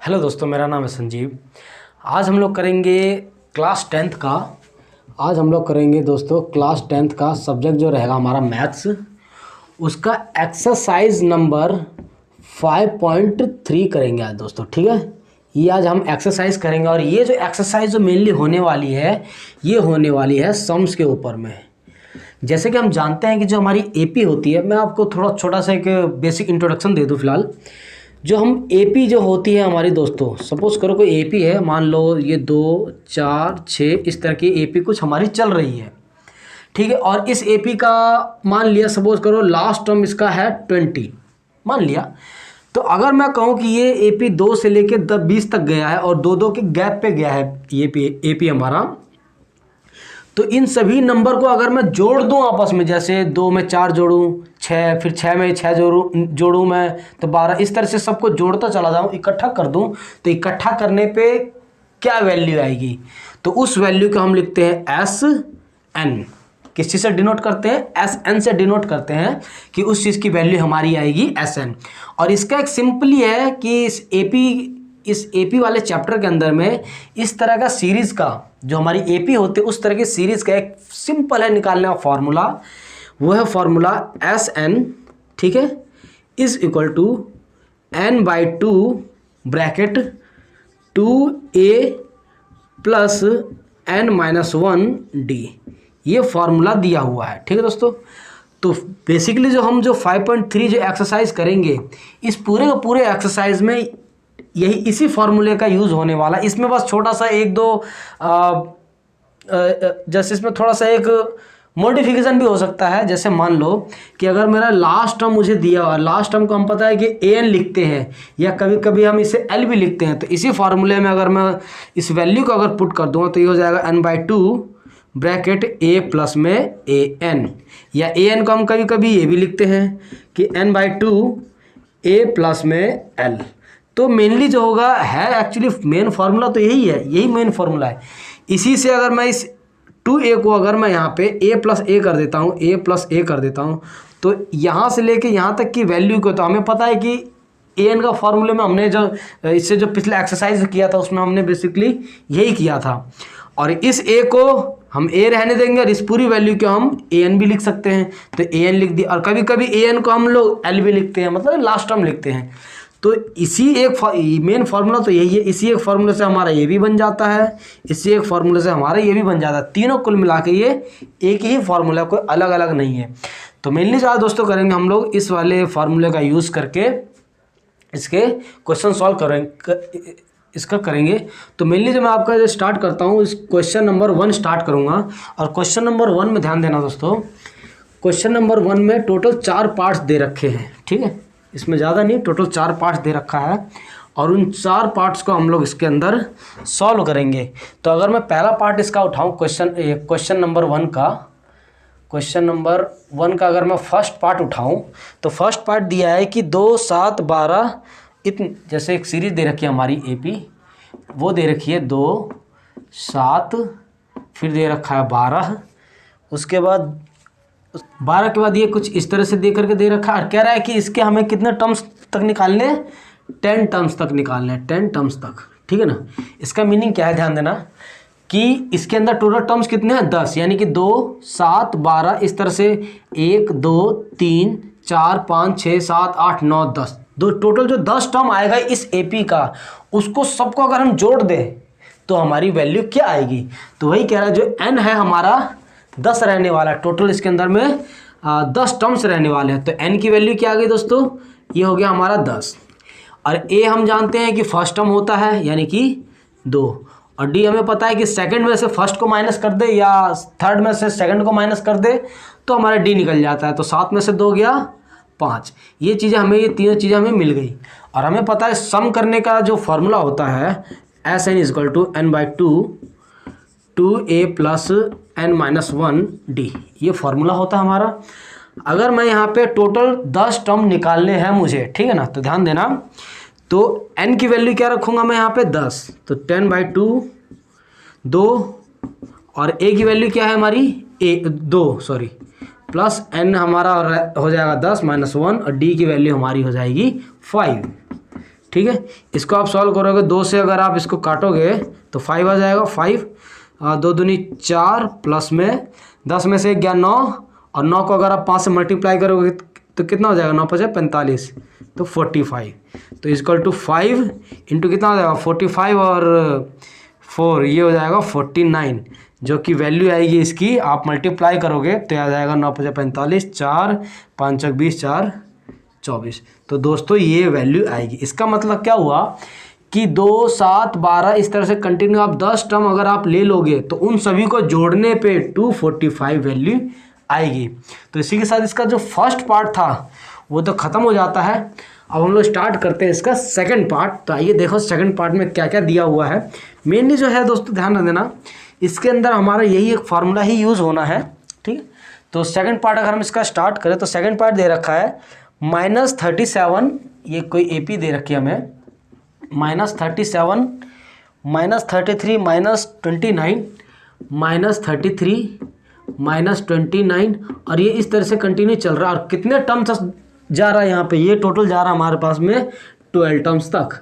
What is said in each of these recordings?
Hello दोस्तों, मेरा नाम है संजीव। आज हम लोग करेंगे क्लास टेंथ का। आज हम लोग करेंगे दोस्तों क्लास टेंथ का सब्जेक्ट जो रहेगा हमारा मैथ्स, उसका एक्सरसाइज नंबर 5.3 करेंगे आज दोस्तों। ठीक है, ये आज हम एक्सरसाइज करेंगे और ये जो एक्सरसाइज जो मेनली होने वाली है, ये होने वाली है सम्स के ऊपर में। जैसे कि हम जानते हैं कि जो हमारी एपी होती है, मैं आपको थोड़ा छोटा सा एक बेसिक इंट्रोडक्शन दे दूं फिलहाल। जो हम एपी जो होती है हमारी दोस्तों, सपोज करो कोई एपी है, मान लो ये 2 4 6 इस तरह की एपी कुछ हमारी चल रही है। ठीक है, और इस एपी का मान लिया, सपोज करो लास्ट टर्म इसका है 20 मान लिया। तो अगर मैं कहूँ कि ये एपी 2 से लेके 20 तक गया है और 2 के गैप पे गया है ये एपी हमारा, तो इन सभी नंबर को अगर मैं जोड़ दूं आपस में, जैसे 2 में 4 जोड़ूं 6, फिर 6 में 6 जोड़ूं मैं तो 12, इस तरह से सबको जोड़ता चला जाऊं, इकट्ठा कर दूं, तो इकट्ठा करने पे क्या वैल्यू आएगी? तो उस वैल्यू को हम लिखते हैं एस एन। किस चीज़ से डिनोट करते हैं? एस एन से डिनोट करते हैं कि उस चीज़ की वैल्यू हमारी आएगी एस एन। और इसका एक सिंपली है कि इस एपी वाले चैप्टर के अंदर में इस तरह का सीरीज़ का जो हमारी एपी होती है, उस तरह की सीरीज़ का एक सिंपल है निकालने का फॉर्मूला। वो है फॉर्मूला एस एन, ठीक है, is equal to n/2 bracket 2a plus n-1d। ये फॉर्मूला दिया हुआ है। ठीक है दोस्तों, तो बेसिकली जो 5.3 जो एक्सरसाइज करेंगे, इस पूरे का पूरे एक्सरसाइज में यही इसी फॉर्मूले का यूज़ होने वाला। इसमें बस छोटा सा एक दो जैसे इसमें थोड़ा सा एक मॉडिफिकेशन भी हो सकता है। जैसे मान लो कि अगर मेरा लास्ट टर्म मुझे दिया हुआ, लास्ट टर्म को हम पता है कि ए एन लिखते हैं या कभी कभी हम इसे एल भी लिखते हैं, तो इसी फार्मूले में अगर मैं इस वैल्यू को अगर पुट कर दूँगा तो ये हो जाएगा n/2 ब्रैकेट ए प्लस में ए एन, या ए एन को हम कभी कभी ये भी लिखते हैं कि n/2 ए प्लस में एल। तो मेनली जो होगा है एक्चुअली मेन फार्मूला तो यही है, यही मेन फार्मूला है। इसी से अगर मैं इस 2a को अगर मैं यहाँ पे a प्लस ए कर देता हूँ, a प्लस ए कर देता हूँ, तो यहाँ से लेके यहाँ तक की वैल्यू को, तो हमें पता है कि ए एन का फॉर्मूले में हमने जो इससे जो पिछले एक्सरसाइज किया था उसमें हमने बेसिकली यही किया था। और इस a को हम a रहने देंगे और इस पूरी वैल्यू को हम ए एन भी लिख सकते हैं, तो ए एन लिख दिया। और कभी कभी ए एन को हम लोग एल भी लिखते हैं, मतलब लास्ट टर्म लिखते हैं। तो इसी एक मेन फार्मूला तो यही है। इसी एक फार्मूले से हमारा ये भी बन जाता है, इसी एक फार्मूले से हमारा ये भी बन जाता है। तीनों कुल मिला के ये एक ही फार्मूला, कोई अलग अलग नहीं है। तो मेनली जो आज दोस्तों करेंगे हम लोग इस वाले फार्मूले का यूज़ करके इसके क्वेश्चन सॉल्व करेंगे, इसका करेंगे। तो मेनली जो मैं आपका जो स्टार्ट करता हूँ, इस क्वेश्चन नंबर 1 स्टार्ट करूँगा। और क्वेश्चन नंबर 1 में ध्यान देना दोस्तों, क्वेश्चन नंबर 1 में टोटल 4 पार्ट्स दे रखे हैं। ठीक है, इसमें ज़्यादा नहीं, टोटल 4 पार्ट्स दे रखा है और उन 4 पार्ट्स को हम लोग इसके अंदर सॉल्व करेंगे। तो अगर मैं पहला पार्ट इसका उठाऊँ क्वेश्चन नंबर 1 का, क्वेश्चन नंबर 1 का अगर मैं फर्स्ट पार्ट उठाऊँ तो फर्स्ट पार्ट दिया है कि 2 7 12 जैसे एक सीरीज़ दे रखी है हमारी एपी, वो दे रखी है 2 7, फिर दे रखा है 12, उसके बाद 12 के बाद ये कुछ इस तरह से दे करके दे रखा है। और कह रहा है कि इसके हमें कितने टर्म्स तक निकालने हैं? 10 टर्म्स तक निकालने हैं, 10 टर्म्स तक। ठीक है ना, इसका मीनिंग क्या है? ध्यान देना कि इसके अंदर टोटल टर्म्स कितने हैं? 10, यानी कि 2 7 12 इस तरह से 1 2 3 4 5 6 7 8 9 10, दो टोटल जो 10 टर्म आएगा इस एपी का, उसको सबको अगर हम जोड़ दें तो हमारी वैल्यू क्या आएगी? तो वही कह रहा है, जो एन है हमारा 10 रहने वाला है टोटल, इसके अंदर में 10 टर्म्स रहने वाले हैं। तो n की वैल्यू क्या आ गई दोस्तों? ये हो गया हमारा 10। और a हम जानते हैं कि फर्स्ट टर्म होता है यानी कि 2, और d हमें पता है कि सेकंड में से फर्स्ट को माइनस कर दे या थर्ड में से सेकंड को माइनस कर दे तो हमारा d निकल जाता है। तो 7 में से 2 गया 5। ये चीज़ें हमें, ये तीनों चीज़ें हमें मिल गई। और हमें पता है सम करने का जो फॉर्मूला होता है S N is equal to n/2 2a plus n-1d, ये फार्मूला होता है हमारा। अगर मैं यहाँ पे टोटल 10 टर्म निकालने हैं मुझे, ठीक है ना, तो ध्यान देना, तो n की वैल्यू क्या रखूँगा मैं यहाँ पे? 10, तो 10/2 2, और a की वैल्यू क्या है हमारी? 2 सॉरी, प्लस n हमारा हो जाएगा 10 -1, और d की वैल्यू हमारी हो जाएगी 5। ठीक है, इसको आप सॉल्व करोगे, 2 से अगर आप इसको काटोगे तो 5 आ जाएगा, 5 2 दूनी 4 प्लस में 10 में से 1 गया 9, और 9 को अगर आप 5 से मल्टीप्लाई करोगे तो कितना हो जाएगा, 9 5 45, तो 45, तो इक्वल टू 5 इंटू कितना हो जाएगा 45 और 4, ये हो जाएगा 49, जो कि वैल्यू आएगी इसकी, आप मल्टीप्लाई करोगे तो आ जाएगा 9 5 45, 4 5 20, 4 24। तो दोस्तों ये वैल्यू आएगी। इसका मतलब क्या हुआ कि 2 7 12 इस तरह से कंटिन्यू आप 10 टर्म अगर आप ले लोगे तो उन सभी को जोड़ने पे 245 वैल्यू आएगी। तो इसी के साथ इसका जो फर्स्ट पार्ट था वो तो ख़त्म हो जाता है। अब हम लोग स्टार्ट करते हैं इसका सेकंड पार्ट। तो आइए देखो सेकंड पार्ट में क्या क्या दिया हुआ है। मेनली जो है दोस्तों ध्यान रख देना, इसके अंदर हमारा यही एक फार्मूला ही यूज़ होना है, ठीक है। तो सेकंड पार्ट अगर हम इसका स्टार्ट करें तो सेकंड पार्ट दे रखा है -37, ये कोई एपी दे रखी है हमें, -37 -33 -29 -33 -29, और ये इस तरह से कंटिन्यू चल रहा है। और कितने टर्म्स जा रहा है यहाँ पे, ये टोटल जा रहा है हमारे पास में 12 टर्म्स तक,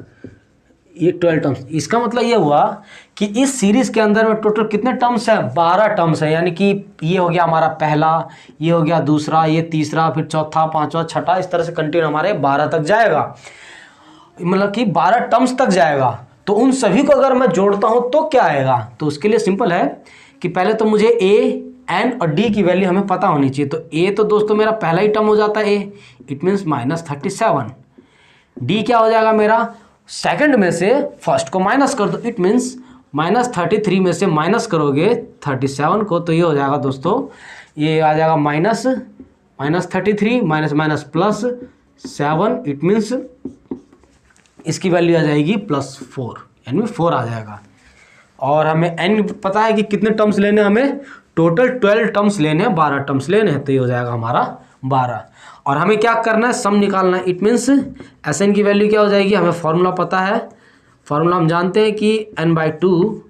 ये 12 टर्म्स। इसका मतलब ये हुआ कि इस सीरीज़ के अंदर में टोटल कितने टर्म्स है, 12 टर्म्स है। यानी कि ये हो गया हमारा पहला, ये हो गया दूसरा, ये तीसरा, फिर चौथा, पांचवा, छठा, इस तरह से कंटिन्यू हमारे 12 तक जाएगा, मतलब कि 12 टर्म्स तक जाएगा। तो उन सभी को अगर मैं जोड़ता हूँ तो क्या आएगा, तो उसके लिए सिंपल है कि पहले तो मुझे ए, एन और डी की वैल्यू हमें पता होनी चाहिए। तो ए तो दोस्तों मेरा पहला ही टर्म हो जाता है ए, इट मीन्स -37। डी क्या हो जाएगा मेरा, सेकंड में से फर्स्ट को माइनस कर दो, इट मीन्स -33 में से माइनस करोगे 37 को, तो ये हो जाएगा दोस्तों, ये आ जाएगा -33 माइनस प्लस 7, इट मीन्स इसकी वैल्यू आ जाएगी +4, यानी 4 आ जाएगा। और हमें एन पता है कि कितने टर्म्स लेने हैं, हमें टोटल 12 टर्म्स लेने हैं, 12 टर्म्स लेने हैं, तो ये हो जाएगा हमारा 12। और हमें क्या करना है, सम निकालना है, इट मीन्स एस एन की वैल्यू क्या हो जाएगी, हमें फॉर्मूला पता है, फॉर्मूला हम जानते हैं कि n/2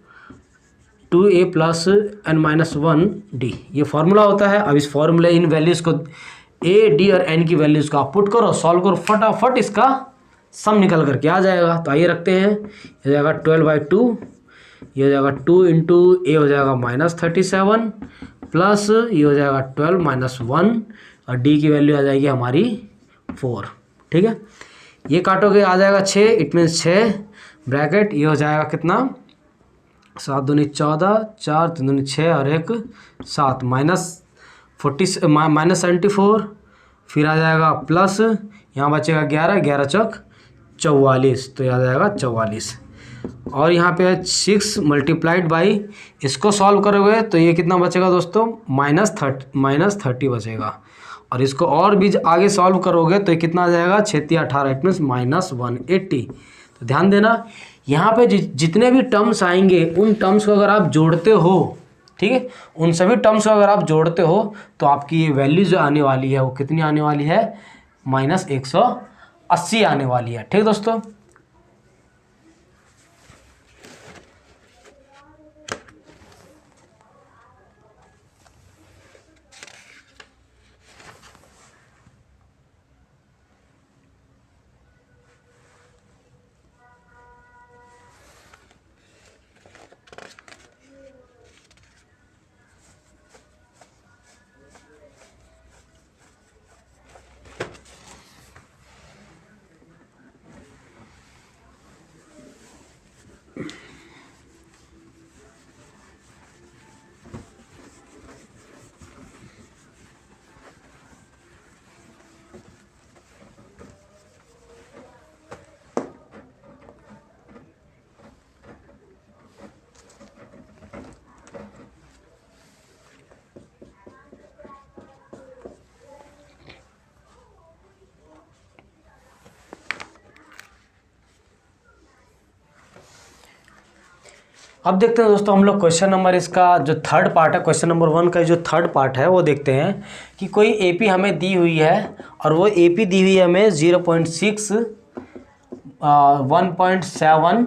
2a + n-1d, ये फार्मूला होता है। अब इस फार्मूले इन वैल्यूज़ को a, d और n की वैल्यूज़ को आप पुट करो, सॉल्व करो, फटाफट इसका सम निकल करके आ जाएगा। तो आइए रखते हैं, ये हो जाएगा 12/2, ये हो जाएगा 2 इंटू ए हो जाएगा -37 प्लस ये हो जाएगा 12 - 1, और डी की वैल्यू आ जाएगी हमारी 4, ठीक है। ये काटोगे आ जाएगा 6, इट मीन्स 6 ब्रैकेट, ये हो जाएगा कितना, 7 दूनी 14, 4 3 दूनी 6 और 1 7, -74, फिर आ जाएगा प्लस, यहाँ बचेगा 11, 11 चौक 44, तो ये आ जाएगा 44। और यहाँ पे है 6 मल्टीप्लाइड बाई, इसको सॉल्व करोगे तो ये कितना बचेगा दोस्तों, -30 बचेगा। और इसको और भी आगे सॉल्व करोगे तो ये कितना आ जाएगा, 6 18, इट मीन्स -180। तो ध्यान देना, यहाँ पे जितने भी टर्म्स आएंगे उन टर्म्स को अगर आप जोड़ते हो, ठीक है, उन सभी टर्म्स को अगर आप जोड़ते हो तो आपकी ये वैल्यू जो आने वाली है वो कितनी आने वाली है, -180 आने वाली है, ठीक दोस्तों। अब देखते हैं दोस्तों हम लोग क्वेश्चन नंबर, इसका जो थर्ड पार्ट है, क्वेश्चन नंबर 1 का जो थर्ड पार्ट है वो देखते हैं कि कोई एपी हमें दी हुई है और वो एपी दी हुई है हमें 0.6 1.7,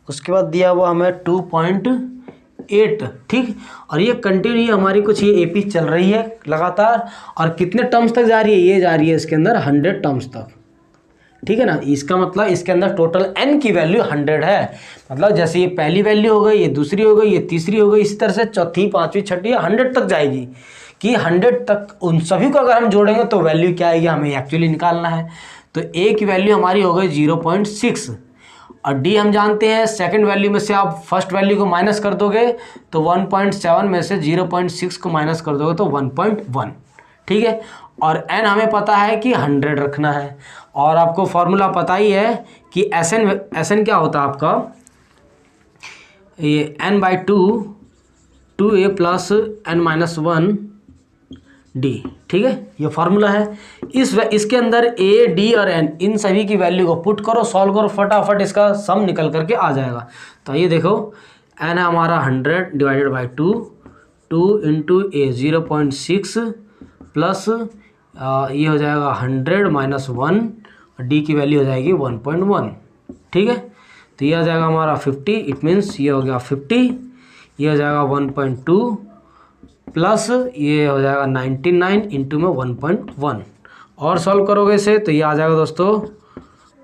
उसके बाद दिया हुआ हमें 2.8, ठीक। और ये कंटिन्यू हमारी कुछ ये एपी चल रही है लगातार, और कितने टर्म्स तक जा रही है, ये जा रही है इसके अंदर 100 टर्म्स तक, ठीक है ना। इसका मतलब इसके अंदर टोटल n की वैल्यू 100 है। मतलब जैसे ये पहली वैल्यू हो गई, ये दूसरी हो गई, ये तीसरी हो गई, इसी तरह से चौथी, पांचवी, छठी 100 तक जाएगी कि 100 तक उन सभी को अगर हम जोड़ेंगे तो वैल्यू क्या आएगी, हमें एक्चुअली निकालना है। तो a की वैल्यू हमारी हो गई 0.6 और d हम जानते हैं सेकंड वैल्यू में से आप फर्स्ट वैल्यू को माइनस कर दोगे तो 1.7 में से 0.6 को माइनस कर दोगे तो 1.1, ठीक है। और n हमें पता है कि 100 रखना है और आपको फॉर्मूला पता ही है कि Sn क्या होता है आपका, ये n/2 2a plus n-1 d, ठीक है, ये फार्मूला है। इसके अंदर a, d और n इन सभी की वैल्यू को पुट करो, सॉल्व करो, फटाफट इसका सम निकल करके आ जाएगा। तो ये देखो n है हमारा 100 divided by 2 into a 0.6 plus ये हो जाएगा 100 माइनस 1 और d की वैल्यू हो जाएगी 1.1, ठीक है। तो ये आ जाएगा हमारा 50, इट मीन्स ये हो गया 50, ये हो जाएगा 1.2 प्लस ये हो जाएगा 99 इंटू में 1.1 और सॉल्व करोगे इसे तो ये आ जाएगा दोस्तों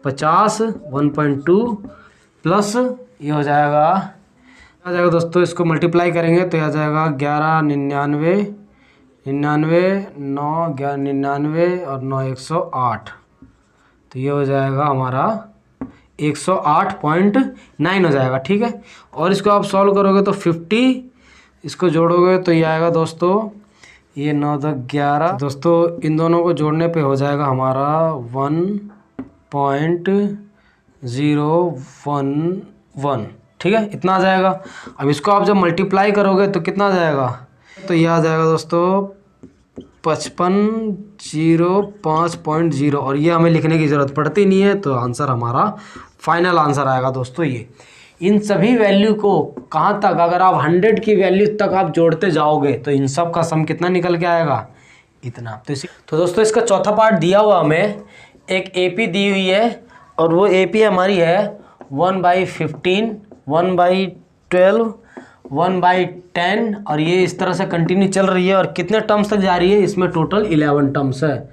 50, 1.2 प्लस ये आ जाएगा दोस्तों, इसको मल्टीप्लाई करेंगे तो ये आ जाएगा 11 99 9 99 और 9 108, तो ये हो जाएगा हमारा 108.9 हो जाएगा, ठीक है। और इसको आप सॉल्व करोगे तो 50, इसको जोड़ोगे तो ये आएगा दोस्तों, ये 9 10 11 दोस्तों, इन दोनों को जोड़ने पे हो जाएगा हमारा 1.011, ठीक है, इतना आ जाएगा। अब इसको आप जब मल्टीप्लाई करोगे तो कितना आ जाएगा, तो ये आ जाएगा दोस्तों 5505.0 और ये हमें लिखने की ज़रूरत पड़ती नहीं है, तो आंसर हमारा फाइनल आंसर आएगा दोस्तों। ये इन सभी वैल्यू को कहाँ तक, अगर आप 100 की वैल्यू तक आप जोड़ते जाओगे तो इन सब का सम कितना निकल के आएगा, इतना। तो दोस्तों इसका चौथा पार्ट दिया हुआ हमें एक AP दी हुई है और वो AP हमारी है 1/15, 1/12, 1/10 और ये इस तरह से कंटिन्यू चल रही है। और कितने टर्म्स तक जा रही है, इसमें टोटल 11 टर्म्स है,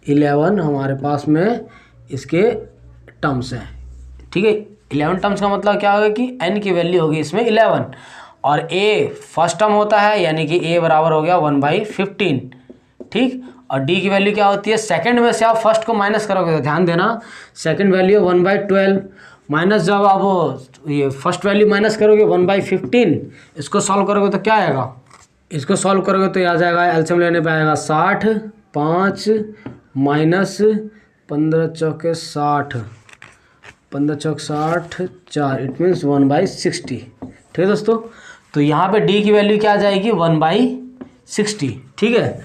11 हमारे पास में इसके टर्म्स हैं, ठीक है। 11 टर्म्स का मतलब क्या होगा कि n की वैल्यू होगी इसमें 11 और a फर्स्ट टर्म होता है यानी कि a बराबर हो गया 1/15, ठीक। और d की वैल्यू क्या होती है, सेकंड में से आप फर्स्ट को माइनस करोगे तो ध्यान देना सेकंड वैल्यू 1/12 माइनस जब आप ये फर्स्ट वैल्यू माइनस करोगे 1/15, इसको सॉल्व करोगे तो क्या आएगा, इसको सॉल्व करोगे तो आ जाएगा एलसीएम लेने पे आएगा 60, 5 माइनस 15 चौके 60, 15 चौक 60 4, इट मीन्स 1/60, ठीक है दोस्तों। तो यहाँ पे d की वैल्यू क्या आ जाएगी 1/60, ठीक है।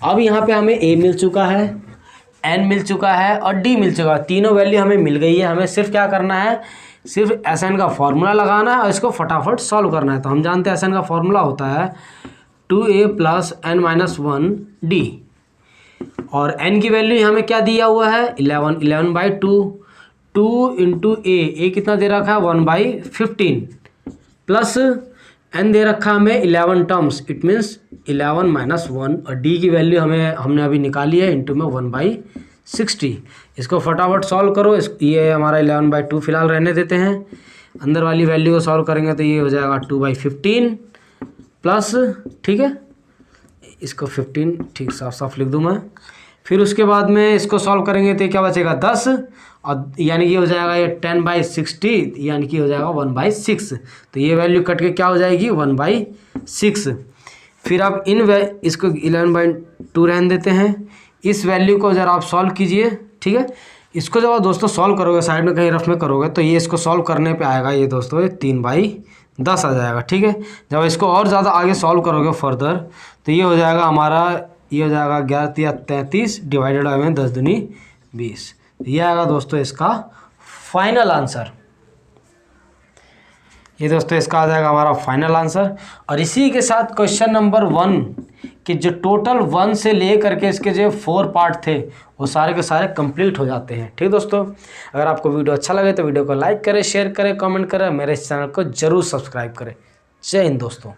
अब यहाँ पे हमें a मिल चुका है, n मिल चुका है और d मिल चुका है, तीनों वैल्यू हमें मिल गई है। हमें सिर्फ क्या करना है, सिर्फ Sn का फॉर्मूला लगाना है और इसको फटाफट सॉल्व करना है। तो हम जानते हैं Sn का फॉर्मूला होता है 2a प्लस n-1 d और n की वैल्यू हमें क्या दिया हुआ है 11/2, 2 इंटू a कितना दे रखा है 1/15 प्लस n दे रखा हमें 11 टर्म्स, इट मीन्स 11 माइनस 1 और d की वैल्यू हमने अभी निकाली है इंटू में 1/60। इसको फटाफट सॉल्व करो, ये हमारा 11/2 फिलहाल रहने देते हैं, अंदर वाली वैल्यू को सॉल्व करेंगे तो ये हो जाएगा 2/15 प्लस, ठीक है, इसको 15 ठीक साफ साफ लिख दूँ मैं। फिर उसके बाद में इसको सॉल्व करेंगे तो क्या बचेगा 10 और यानी कि हो जाएगा ये 10/60 यानी कि हो जाएगा 1/6, तो ये वैल्यू कट के क्या हो जाएगी 1/6। फिर आप इसको 11/2 रहने देते हैं, इस वैल्यू को जरा आप सॉल्व कीजिए, ठीक है। इसको जब आप दोस्तों सॉल्व करोगे साइड में कहीं रफ में करोगे तो ये इसको सॉल्व करने पे आएगा ये दोस्तों ये 3/10 आ जाएगा, ठीक है। जब इसको और ज़्यादा आगे सॉल्व करोगे फर्दर तो ये हो जाएगा हमारा, ये हो जाएगा 11 या 33 डिवाइडेड बाई में 10 दूनी 20, ये आएगा दोस्तों इसका फाइनल आंसर। ये दोस्तों इसका आ जाएगा हमारा फाइनल आंसर। और इसी के साथ क्वेश्चन नंबर 1 कि जो टोटल 1 से ले करके इसके जो 4 पार्ट थे वो सारे के सारे कंप्लीट हो जाते हैं, ठीक दोस्तों। अगर आपको वीडियो अच्छा लगे तो वीडियो को लाइक करें, शेयर करें, कमेंट करें, मेरे इस चैनल को जरूर सब्सक्राइब करें। जय हिंद दोस्तों।